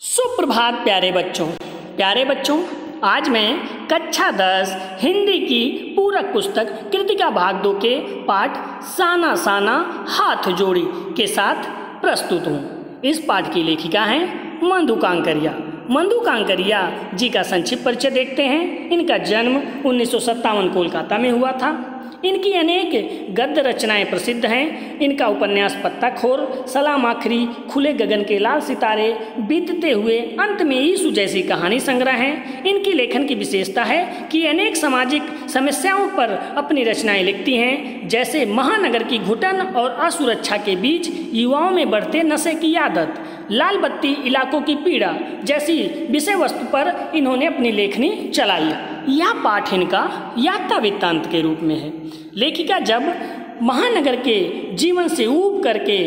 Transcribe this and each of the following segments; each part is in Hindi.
सुप्रभात प्यारे बच्चों, आज मैं कक्षा 10 हिंदी की पूरक पुस्तक कृतिका भाग 2 के पाठ साना साना हाथ जोड़ी के साथ प्रस्तुत हूँ। इस पाठ की लेखिका हैं मंदू कांकरिया। मंदू कांकरिया जी का संक्षिप्त परिचय देखते हैं। इनका जन्म 1957 कोलकाता में हुआ था। इनकी अनेक गद्य रचनाएं प्रसिद्ध हैं। इनका उपन्यास पत्ताखोर, सलाम आखिरी, खुले गगन के लाल सितारे, बीतते हुए अंत में यीशु जैसी कहानी संग्रह हैं। इनकी लेखन की विशेषता है कि अनेक सामाजिक समस्याओं पर अपनी रचनाएं लिखती हैं, जैसे महानगर की घुटन और असुरक्षा के बीच युवाओं में बढ़ते नशे की आदत, लाल बत्ती इलाकों की पीड़ा जैसी विषय वस्तु पर इन्होंने अपनी लेखनी चलाई। यह पाठ इनका यात्रा वृत्तांत के रूप में है। लेखिका जब महानगर के जीवन से ऊब करके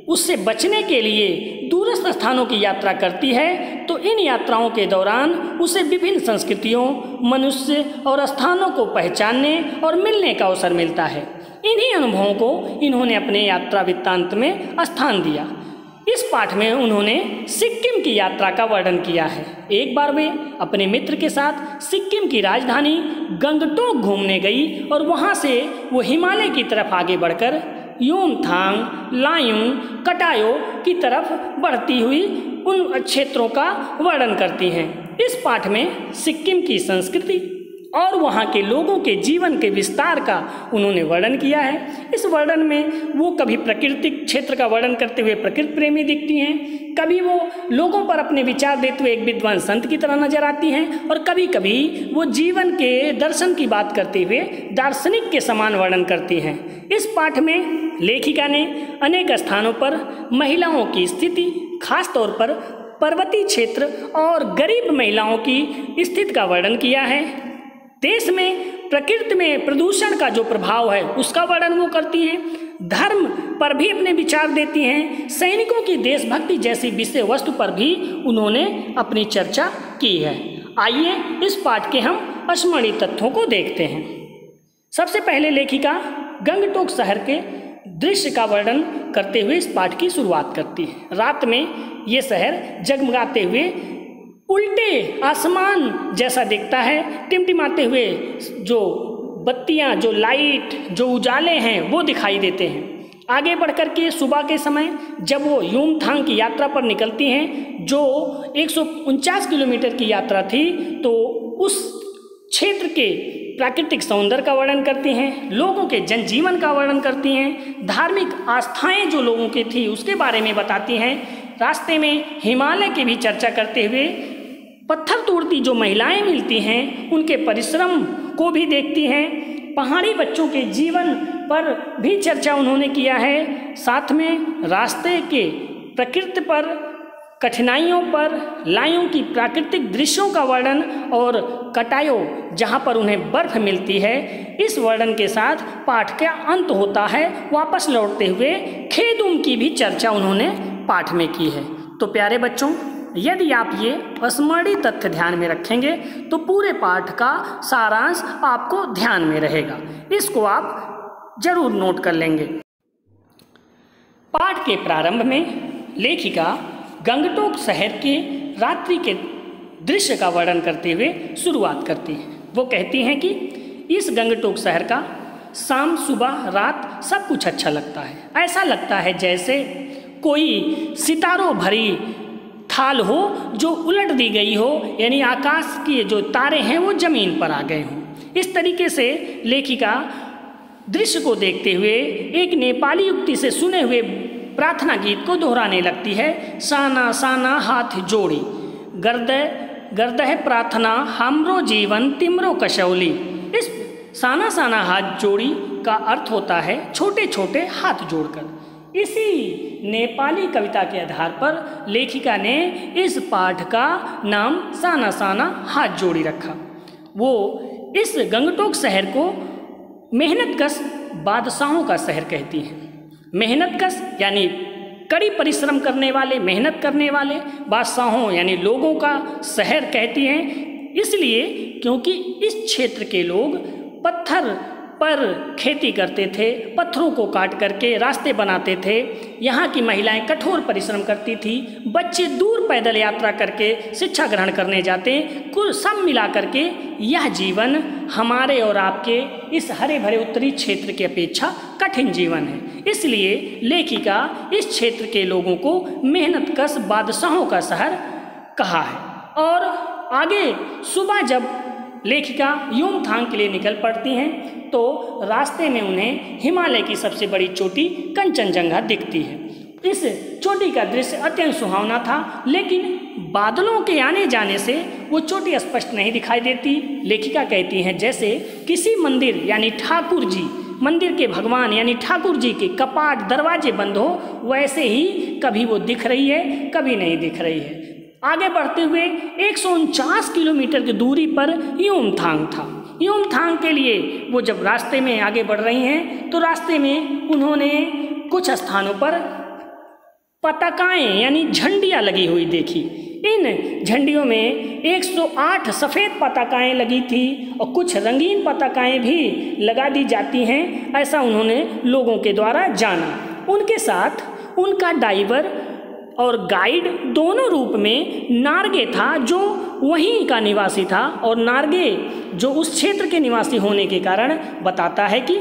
उससे बचने के लिए दूरस्थ स्थानों की यात्रा करती है, तो इन यात्राओं के दौरान उसे विभिन्न संस्कृतियों, मनुष्य और स्थानों को पहचानने और मिलने का अवसर मिलता है। इन्हीं अनुभवों को इन्होंने अपने यात्रा वृत्तांत में स्थान दिया। इस पाठ में उन्होंने सिक्किम की यात्रा का वर्णन किया है। एक बार वे अपने मित्र के साथ सिक्किम की राजधानी गंगटोक घूमने गई और वहां से वो हिमालय की तरफ आगे बढ़कर युमथांग, लायुंग, कटायो की तरफ बढ़ती हुई उन क्षेत्रों का वर्णन करती हैं। इस पाठ में सिक्किम की संस्कृति और वहाँ के लोगों के जीवन के विस्तार का उन्होंने वर्णन किया है। इस वर्णन में वो कभी प्राकृतिक क्षेत्र का वर्णन करते हुए प्रकृति प्रेमी दिखती हैं, कभी वो लोगों पर अपने विचार देते हुए एक विद्वान संत की तरह नजर आती हैं, और कभी कभी वो जीवन के दर्शन की बात करते हुए दार्शनिक के समान वर्णन करती हैं। इस पाठ में लेखिका ने अनेक स्थानों पर महिलाओं की स्थिति, खास तौर पर पर्वतीय क्षेत्र और गरीब महिलाओं की स्थिति का वर्णन किया है। देश में प्रकृति में प्रदूषण का जो प्रभाव है उसका वर्णन वो करती हैं। धर्म पर भी अपने विचार देती हैं। सैनिकों की देशभक्ति जैसी विषय वस्तु पर भी उन्होंने अपनी चर्चा की है। आइए इस पाठ के हम स्मरणीय तथ्यों को देखते हैं। सबसे पहले लेखिका गंगटोक शहर के दृश्य का वर्णन करते हुए इस पाठ की शुरुआत करती है। रात में ये शहर जगमगाते हुए उल्टे आसमान जैसा दिखता है। टिमटिमाते हुए जो बत्तियां, जो लाइट, जो उजाले हैं वो दिखाई देते हैं। आगे बढ़कर के सुबह के समय जब वो युमथांग की यात्रा पर निकलती हैं, जो 149 किलोमीटर की यात्रा थी, तो उस क्षेत्र के प्राकृतिक सौंदर्य का वर्णन करती हैं, लोगों के जनजीवन का वर्णन करती हैं, धार्मिक आस्थाएं जो लोगों की थी उसके बारे में बताती हैं। रास्ते में हिमालय की भी चर्चा करते हुए पत्थर तोड़ती जो महिलाएं मिलती हैं उनके परिश्रम को भी देखती हैं। पहाड़ी बच्चों के जीवन पर भी चर्चा उन्होंने किया है। साथ में रास्ते के प्रकृति पर, कठिनाइयों पर, लायों की प्राकृतिक दृश्यों का वर्णन और कटायो जहां पर उन्हें बर्फ मिलती है, इस वर्णन के साथ पाठ का अंत होता है। वापस लौटते हुए खेदुम की भी चर्चा उन्होंने पाठ में की है। तो प्यारे बच्चों, यदि आप ये स्मरणीय तथ्य ध्यान में रखेंगे तो पूरे पाठ का सारांश आपको ध्यान में रहेगा। इसको आप जरूर नोट कर लेंगे। पाठ के प्रारंभ में लेखिका गंगटोक शहर के रात्रि के दृश्य का वर्णन करते हुए शुरुआत करती है। वो कहती हैं कि इस गंगटोक शहर का शाम, सुबह, रात सब कुछ अच्छा लगता है। ऐसा लगता है जैसे कोई सितारों भरी थाल हो जो उलट दी गई हो, यानी आकाश के जो तारे हैं वो जमीन पर आ गए हों। इस तरीके से लेखिका दृश्य को देखते हुए एक नेपाली युक्ति से सुने हुए प्रार्थना गीत को दोहराने लगती है। साना साना हाथ जोड़ी, गर्दह प्रार्थना हमरो जीवन तिमरो कशौली। इस साना साना हाथ जोड़ी का अर्थ होता है छोटे छोटे हाथ जोड़कर। इसी नेपाली कविता के आधार पर लेखिका ने इस पाठ का नाम साना साना हाथ जोड़ी रखा। वो इस गंगटोक शहर को मेहनतकश बादशाहों का शहर कहती हैं। मेहनतकश यानी कड़ी परिश्रम करने वाले, मेहनत करने वाले, बादशाहों यानी लोगों का शहर कहती हैं, इसलिए क्योंकि इस क्षेत्र के लोग पत्थर पर खेती करते थे, पत्थरों को काट करके रास्ते बनाते थे। यहाँ की महिलाएं कठोर परिश्रम करती थी, बच्चे दूर पैदल यात्रा करके शिक्षा ग्रहण करने जाते। कुल सब मिला करके यह जीवन हमारे और आपके इस हरे भरे उत्तरी क्षेत्र की अपेक्षा कठिन जीवन है। इसलिए लेखिका इस क्षेत्र के लोगों को मेहनतकश बादशाहों का शहर कहा है। और आगे सुबह जब लेखिका युमथांग के लिए निकल पड़ती हैं तो रास्ते में उन्हें हिमालय की सबसे बड़ी चोटी कंचनजंगा दिखती है। इस चोटी का दृश्य अत्यंत सुहावना था, लेकिन बादलों के आने जाने से वो चोटी स्पष्ट नहीं दिखाई देती। लेखिका कहती हैं जैसे किसी मंदिर यानी ठाकुर जी, मंदिर के भगवान यानी ठाकुर जी के कपाट दरवाजे बंद हो, वैसे ही कभी वो दिख रही है, कभी नहीं दिख रही है। आगे बढ़ते हुए 149 किलोमीटर की दूरी पर युमथांग था। युमथांग के लिए वो जब रास्ते में आगे बढ़ रही हैं तो रास्ते में उन्होंने कुछ स्थानों पर पताकाएं यानी झंडियाँ लगी हुई देखी। इन झंडियों में 108 सफ़ेद पताकाएं लगी थी और कुछ रंगीन पताकाएं भी लगा दी जाती हैं, ऐसा उन्होंने लोगों के द्वारा जाना। उनके साथ उनका ड्राइवर और गाइड दोनों रूप में नार्गे था, जो वहीं का निवासी था। और नार्गे जो उस क्षेत्र के निवासी होने के कारण बताता है कि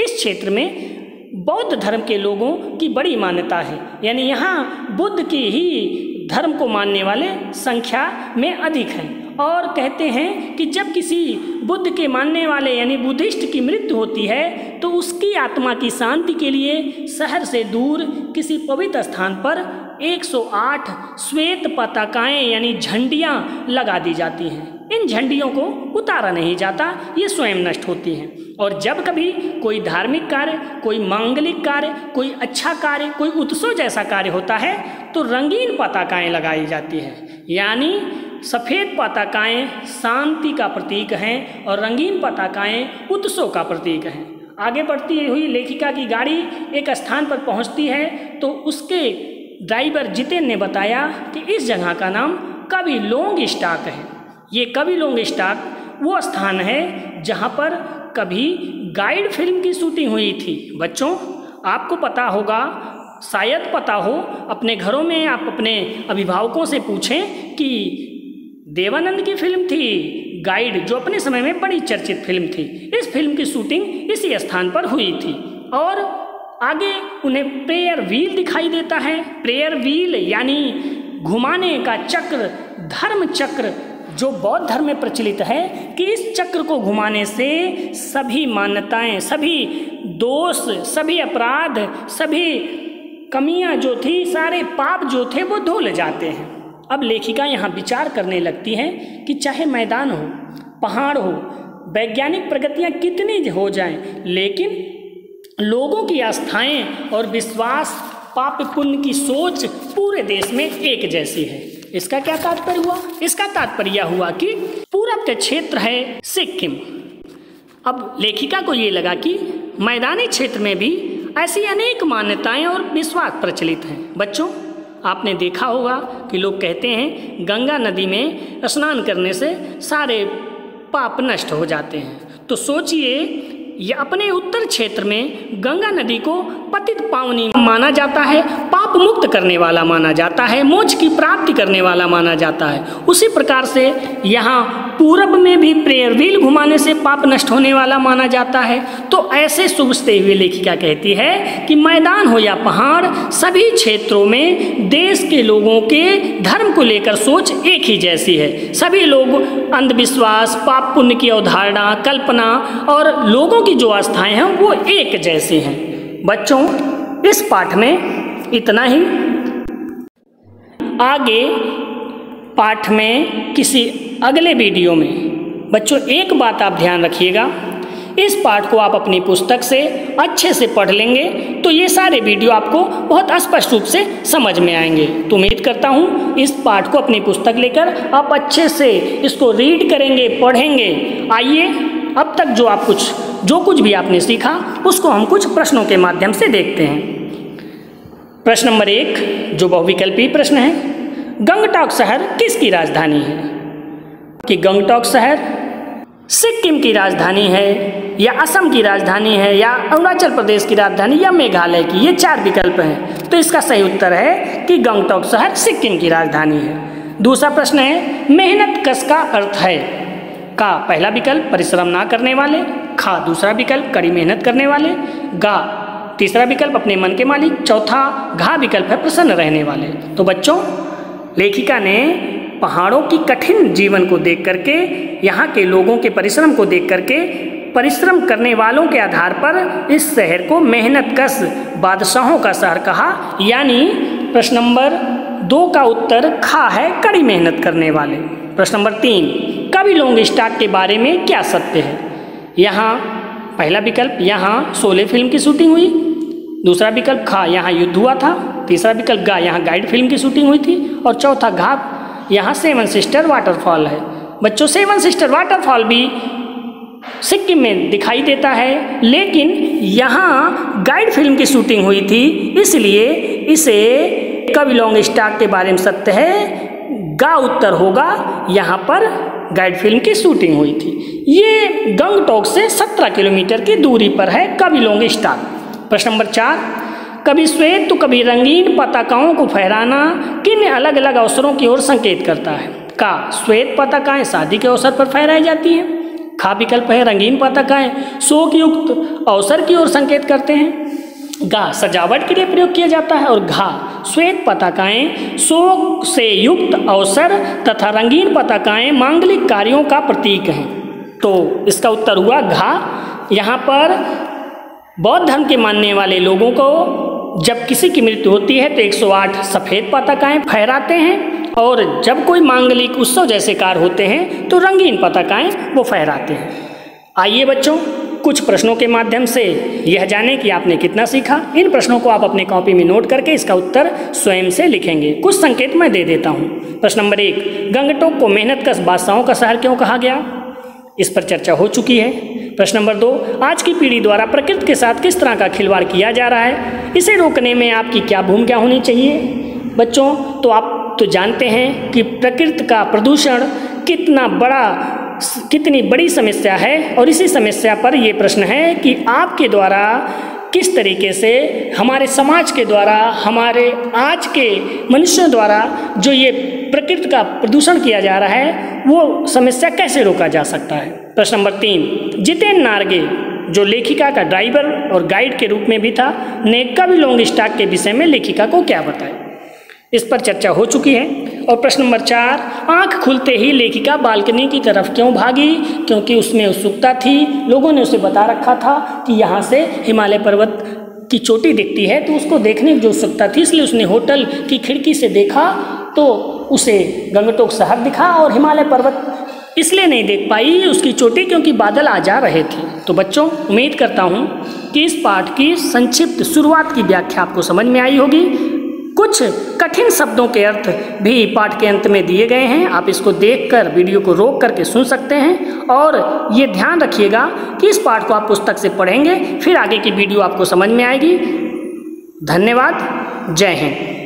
इस क्षेत्र में बौद्ध धर्म के लोगों की बड़ी मान्यता है, यानी यहाँ बुद्ध की ही धर्म को मानने वाले संख्या में अधिक हैं। और कहते हैं कि जब किसी बुद्ध के मानने वाले यानी बुद्धिस्ट की मृत्यु होती है तो उसकी आत्मा की शांति के लिए शहर से दूर किसी पवित्र स्थान पर 108 श्वेत पताकाएं यानी झंडियां लगा दी जाती हैं। इन झंडियों को उतारा नहीं जाता, ये स्वयं नष्ट होती हैं। और जब कभी कोई धार्मिक कार्य, कोई मांगलिक कार्य, कोई अच्छा कार्य, कोई उत्सव जैसा कार्य होता है तो रंगीन पताकाएं लगाई जाती हैं। यानी सफ़ेद पताकाएं शांति का प्रतीक हैं और रंगीन पताकाएं उत्सव का प्रतीक हैं। आगे बढ़ती हुई लेखिका की गाड़ी एक स्थान पर पहुंचती है तो उसके ड्राइवर जितेन ने बताया कि इस जगह का नाम कविलोंग स्टाक है। ये कविलोंग स्टाक वो स्थान है जहां पर कभी गाइड फिल्म की शूटिंग हुई थी। बच्चों, आपको पता होगा, शायद पता हो, अपने घरों में आप अपने अभिभावकों से पूछें कि देवानंद की फिल्म थी गाइड, जो अपने समय में बड़ी चर्चित फिल्म थी। इस फिल्म की शूटिंग इसी स्थान पर हुई थी। और आगे उन्हें प्रेयर व्हील दिखाई देता है। प्रेयर व्हील यानी घुमाने का चक्र, धर्म चक्र, जो बौद्ध धर्म में प्रचलित है कि इस चक्र को घुमाने से सभी मान्यताएं, सभी दोष, सभी अपराध, सभी कमियां जो थी, सारे पाप जो थे वो धुल जाते हैं। अब लेखिका यहाँ विचार करने लगती हैं कि चाहे मैदान हो, पहाड़ हो, वैज्ञानिक प्रगतियाँ कितनी हो जाएं, लेकिन लोगों की आस्थाएं और विश्वास, पाप पुण्य की सोच पूरे देश में एक जैसी है। इसका क्या तात्पर्य हुआ? इसका तात्पर्य हुआ कि पूरब का क्षेत्र है सिक्किम। अब लेखिका को ये लगा कि मैदानी क्षेत्र में भी ऐसी अनेक मान्यताएं और विश्वास प्रचलित हैं। बच्चों, आपने देखा होगा कि लोग कहते हैं गंगा नदी में स्नान करने से सारे पाप नष्ट हो जाते हैं। तो सोचिए, ये अपने उत्तर क्षेत्र में गंगा नदी को पतित पावनी माना जाता है, पाप मुक्त करने वाला माना जाता है, मोक्ष की प्राप्ति करने वाला माना जाता है। उसी प्रकार से यहाँ पूरब में भी प्रेयर व्हील घुमाने से पाप नष्ट होने वाला माना जाता है। तो ऐसे सोचते हुए लेखिका कहती है कि मैदान हो या पहाड़, सभी क्षेत्रों में देश के लोगों के धर्म को लेकर सोच एक ही जैसी है। सभी लोग अंधविश्वास, पाप पुण्य की अवधारणा, कल्पना और लोगों की जो आस्थाएं हैं वो एक जैसी हैं। बच्चों, इस पाठ में इतना ही। आगे पाठ में किसी अगले वीडियो में बच्चों एक बात आप ध्यान रखिएगा, इस पाठ को आप अपनी पुस्तक से अच्छे से पढ़ लेंगे तो ये सारे वीडियो आपको बहुत स्पष्ट रूप से समझ में आएंगे। तो उम्मीद करता हूँ इस पाठ को अपनी पुस्तक लेकर आप अच्छे से इसको रीड करेंगे, पढ़ेंगे। आइए, अब तक जो कुछ भी आपने सीखा उसको हम कुछ प्रश्नों के माध्यम से देखते हैं। प्रश्न नंबर 1 जो बहुविकल्पी प्रश्न है, गंगटोक शहर किसकी राजधानी है? कि गंगटोक शहर सिक्किम की राजधानी है। या असम की राजधानी है या अरुणाचल प्रदेश की राजधानी या मेघालय की। ये 4 विकल्प हैं। तो इसका सही उत्तर है कि गंगटोक शहर सिक्किम की राजधानी है। दूसरा प्रश्न है, मेहनतकश का अर्थ है? का पहला विकल्प परिश्रम ना करने वाले, खा दूसरा विकल्प कड़ी मेहनत करने वाले, गा तीसरा विकल्प अपने मन के मालिक, चौथा घा विकल्प है प्रसन्न रहने वाले। तो बच्चों, लेखिका ने पहाड़ों की कठिन जीवन को देख करके, यहाँ के लोगों के परिश्रम को देख करके, परिश्रम करने वालों के आधार पर इस शहर को मेहनतकश बादशाहों का शहर कहा। यानी प्रश्न नंबर 2 का उत्तर खा है, कड़ी मेहनत करने वाले। प्रश्न नंबर 3, कवि लोंगस्टाक के बारे में क्या सत्य है? यहाँ पहला विकल्प, यहाँ शोले फिल्म की शूटिंग हुई। दूसरा विकल्प खा, यहाँ युद्ध हुआ था। तीसरा विकल्प गा, यहाँ गाइड फिल्म की शूटिंग हुई थी। और चौथा घा, यहाँ 7 सिस्टर वाटरफॉल है। बच्चों, 7 सिस्टर वाटरफॉल भी सिक्किम में दिखाई देता है, लेकिन यहाँ गाइड फिल्म की शूटिंग हुई थी, इसलिए इसे कवि लोंगस्टाक के बारे में सत्य है, गा उत्तर होगा। यहाँ पर गाइड फिल्म की शूटिंग हुई थी। ये गंगटोक से 17 किलोमीटर की दूरी पर है कवि लोंगस्टाक। प्रश्न नंबर 4, कभी श्वेत तो कभी रंगीन पताकाओं को फहराना किन अलग अलग अवसरों की ओर संकेत करता है? का श्वेत पताकाएं शादी के अवसर पर फहराई जाती हैं। खा विकल्प है रंगीन पताकाएं शोक युक्त अवसर की ओर संकेत करते हैं। गा सजावट के लिए प्रयोग किया जाता है। और घा श्वेत पताकाएं शोक से युक्त अवसर तथा रंगीन पताकाएं मांगलिक कार्यों का प्रतीक हैं। तो इसका उत्तर हुआ घा। यहाँ पर बौद्ध धर्म के मानने वाले लोगों को जब किसी की मृत्यु होती है तो 108 सफ़ेद पताकाएं फहराते हैं, और जब कोई मांगलिक उत्सव जैसे कार्य होते हैं तो रंगीन पताकाएं वो फहराते हैं। आइए बच्चों, कुछ प्रश्नों के माध्यम से यह जानें कि आपने कितना सीखा। इन प्रश्नों को आप अपने कॉपी में नोट करके इसका उत्तर स्वयं से लिखेंगे। कुछ संकेत मैं दे देता हूँ। प्रश्न नंबर 1, गंगटोक को मेहनतकश बादशाहों का शहर क्यों कहा गया? इस पर चर्चा हो चुकी है। प्रश्न नंबर 2, आज की पीढ़ी द्वारा प्रकृति के साथ किस तरह का खिलवाड़ किया जा रहा है, इसे रोकने में आपकी क्या भूमिका होनी चाहिए? बच्चों, तो आप तो जानते हैं कि प्रकृति का प्रदूषण कितनी बड़ी समस्या है, और इसी समस्या पर ये प्रश्न है कि आपके द्वारा किस तरीके से हमारे समाज के द्वारा, हमारे आज के मनुष्यों द्वारा जो ये प्रकृति का प्रदूषण किया जा रहा है, वो समस्या कैसे रोका जा सकता है? प्रश्न नंबर 3, जितेन नारगे जो लेखिका का ड्राइवर और गाइड के रूप में भी था, ने कवि लोंगस्टाक के विषय में लेखिका को क्या बताया? इस पर चर्चा हो चुकी है। और प्रश्न नंबर 4, आंख खुलते ही लेखिका बालकनी की तरफ क्यों भागी? क्योंकि उसमें उत्सुकता थी। लोगों ने उसे बता रखा था कि यहाँ से हिमालय पर्वत की चोटी दिखती है, तो उसको देखने की जो उत्सुकता थी, इसलिए उसने होटल की खिड़की से देखा तो उसे गंगटोक शहर दिखा, और हिमालय पर्वत इसलिए नहीं देख पाई उसकी चोटी क्योंकि बादल आ जा रहे थे। तो बच्चों, उम्मीद करता हूँ कि इस पाठ की संक्षिप्त शुरुआत की व्याख्या आपको समझ में आई होगी। कुछ कठिन शब्दों के अर्थ भी पाठ के अंत में दिए गए हैं। आप इसको देखकर वीडियो को रोक करके सुन सकते हैं, और ये ध्यान रखिएगा कि इस पाठ को आप पुस्तक से पढ़ेंगे, फिर आगे की वीडियो आपको समझ में आएगी। धन्यवाद। जय हिंद।